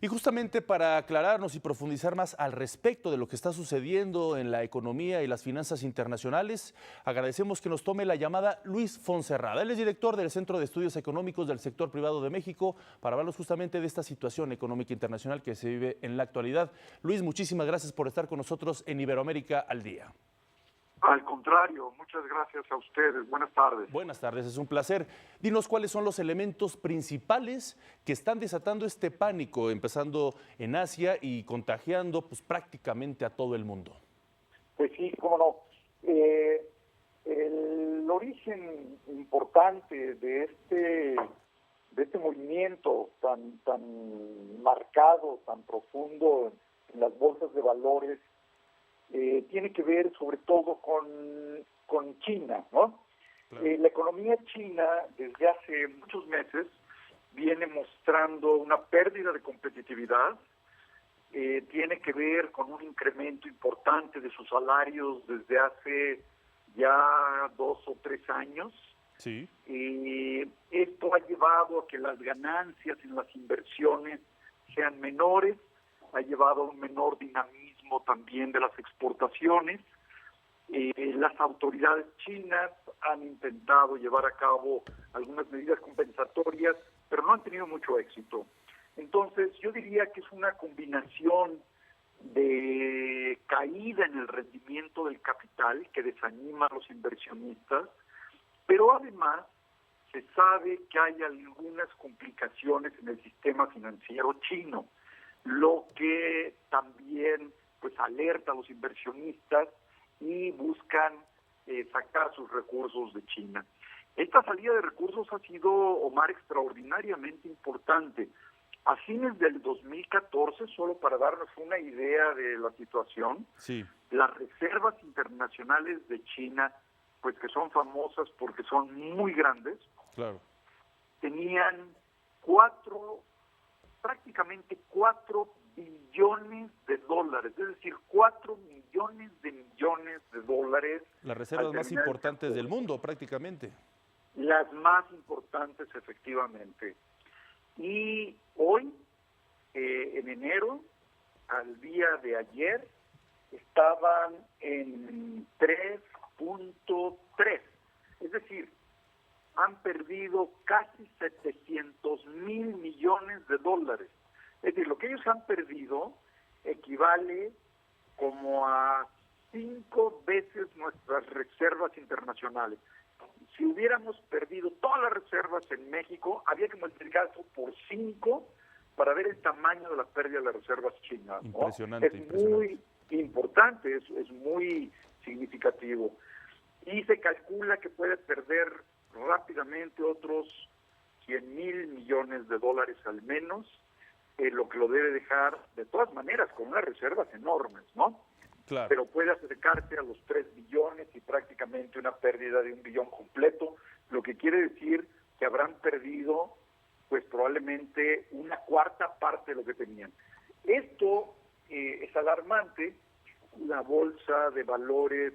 Y justamente para aclararnos y profundizar más al respecto de lo que está sucediendo en la economía y las finanzas internacionales, agradecemos que nos tome la llamada Luis Fonserrada. Él es director del Centro de Estudios Económicos del Sector Privado de México para hablarnos justamente de esta situación económica internacional que se vive en la actualidad. Luis, muchísimas gracias por estar con nosotros en Iberoamérica al Día. Al contrario, muchas gracias a ustedes. Buenas tardes. Buenas tardes, es un placer. Dinos cuáles son los elementos principales que están desatando este pánico, empezando en Asia y contagiando pues, prácticamente a todo el mundo. Pues sí, cómo no. El origen importante de este movimiento tan marcado, tan profundo en las bolsas de valores, tiene que ver sobre todo con China, ¿no? Claro. La economía china desde hace muchos meses viene mostrando una pérdida de competitividad, tiene que ver con un incremento importante de sus salarios desde hace ya 2 o 3 años. Sí. Esto ha llevado a que las ganancias en las inversiones sean menores, ha llevado a un menor dinamismo también de las exportaciones. Las autoridades chinas han intentado llevar a cabo algunas medidas compensatorias, pero no han tenido mucho éxito. Entonces, yo diría que es una combinación de caída en el rendimiento del capital que desanima a los inversionistas, pero además se sabe que hay algunas complicaciones en el sistema financiero chino, lo que también pues alerta a los inversionistas y buscan sacar sus recursos de China. Esta salida de recursos ha sido, Omar, extraordinariamente importante. A fines del 2014, solo para darnos una idea de la situación, sí, las reservas internacionales de China, pues que son famosas porque son muy grandes, claro, tenían prácticamente 4 billones de dólares, es decir, 4 millones de dólares. Las reservas más importantes del mundo, prácticamente. Las más importantes, efectivamente. Y hoy, en enero, al día de ayer, estaban en 3.3, es decir, han perdido casi 700,000 millones de dólares. Es decir, lo que ellos han perdido equivale como a 5 veces nuestras reservas internacionales. Si hubiéramos perdido todas las reservas en México, había que multiplicar eso por 5 para ver el tamaño de la pérdida de las reservas chinas, ¿no? Impresionante, es muy importante, es muy significativo. Y se calcula que puede perder rápidamente otros 100,000 millones de dólares al menos, lo que lo debe dejar, de todas maneras, con unas reservas enormes, ¿no? Claro. Pero puede acercarse a los 3 billones y prácticamente una pérdida de 1 billón completo, lo que quiere decir que habrán perdido, pues probablemente una cuarta parte de lo que tenían. Esto es alarmante. La bolsa de valores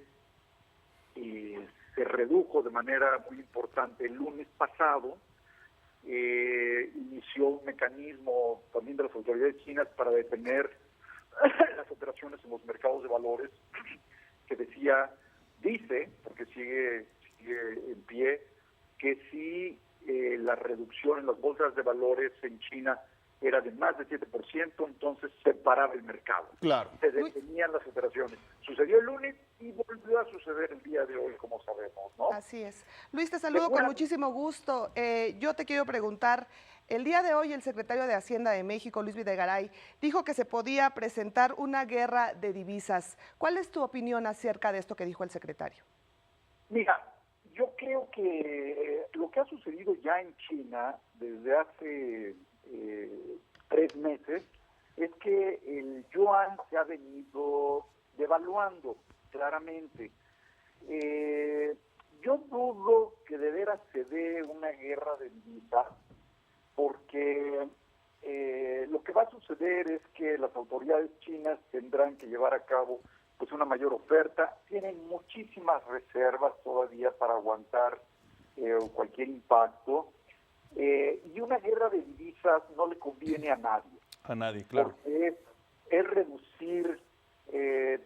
se redujo de manera muy importante el lunes pasado. Inició un mecanismo también de las autoridades chinas para detener las operaciones en los mercados de valores, que dice, porque sigue en pie, que si la reducción en las bolsas de valores en China era de más de 7%, entonces se paraba el mercado. Claro. Se detenían las operaciones. Sucedió el lunes y volvió a suceder el día de hoy, como sabemos, ¿no? Así es. Luis, te saludo con muchísimo gusto. Yo te quiero preguntar, el día de hoy el secretario de Hacienda de México, Luis Videgaray, dijo que se podía presentar una guerra de divisas. ¿Cuál es tu opinión acerca de esto que dijo el secretario? Mira, yo creo que lo que ha sucedido ya en China desde hace 3 meses es que el yuan se ha venido devaluando claramente. Yo dudo que de veras se dé una guerra de divisas, porque lo que va a suceder es que las autoridades chinas tendrán que llevar a cabo pues una mayor oferta. Tienen muchísimas reservas todavía para aguantar cualquier impacto. Y una guerra de divisas no le conviene a nadie. A nadie, claro. Porque es reducir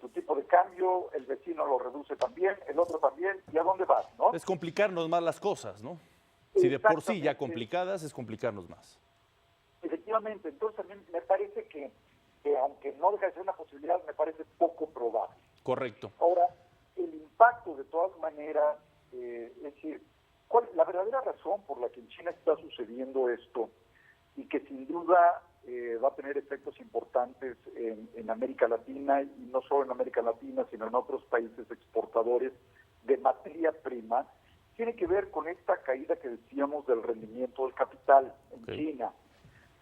tu tipo de cambio, el vecino lo reduce también, el otro también, ¿y a dónde vas, no? Es complicarnos más las cosas, ¿no? Si de por sí ya complicadas, es complicarnos más. Efectivamente, entonces también me parece que aunque no deja de ser una posibilidad, me parece poco probable. Correcto. Ahora, el impacto de todas maneras, es decir, la verdadera razón por la que en China está sucediendo esto y que sin duda va a tener efectos importantes en América Latina, y no solo en América Latina, sino en otros países exportadores de materia prima, tiene que ver con esta caída que decíamos del rendimiento del capital en China.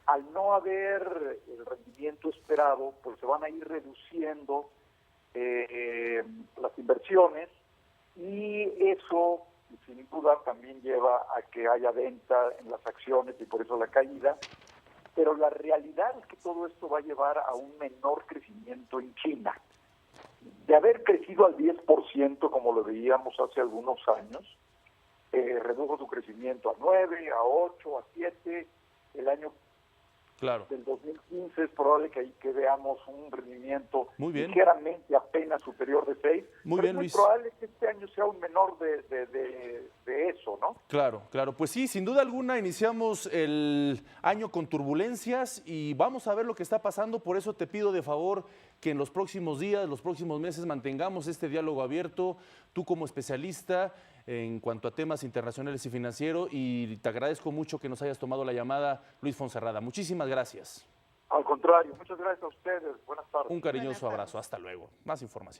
Al no haber el rendimiento esperado, pues se van a ir reduciendo las inversiones, y eso sin duda también lleva a que haya venta en las acciones y por eso la caída. Pero la realidad es que todo esto va a llevar a un menor crecimiento en China. De haber crecido al 10%, como lo veíamos hace algunos años, redujo su crecimiento a 9, a 8, a 7. El año del 2015 es probable que veamos un rendimiento ligeramente apenas superior de 6. Muy bien, Luis. Es muy probable que este año sea un menor de eso, ¿no? Claro, claro. Pues sí, sin duda alguna iniciamos el año con turbulencias y vamos a ver lo que está pasando. Por eso te pido de favor que en los próximos días, los próximos meses mantengamos este diálogo abierto, tú como especialista en cuanto a temas internacionales y financieros, y te agradezco mucho que nos hayas tomado la llamada, Luis Fonserrada. Muchísimas gracias. Al contrario, muchas gracias a ustedes. Buenas tardes. Un cariñoso abrazo. Hasta luego. Más información.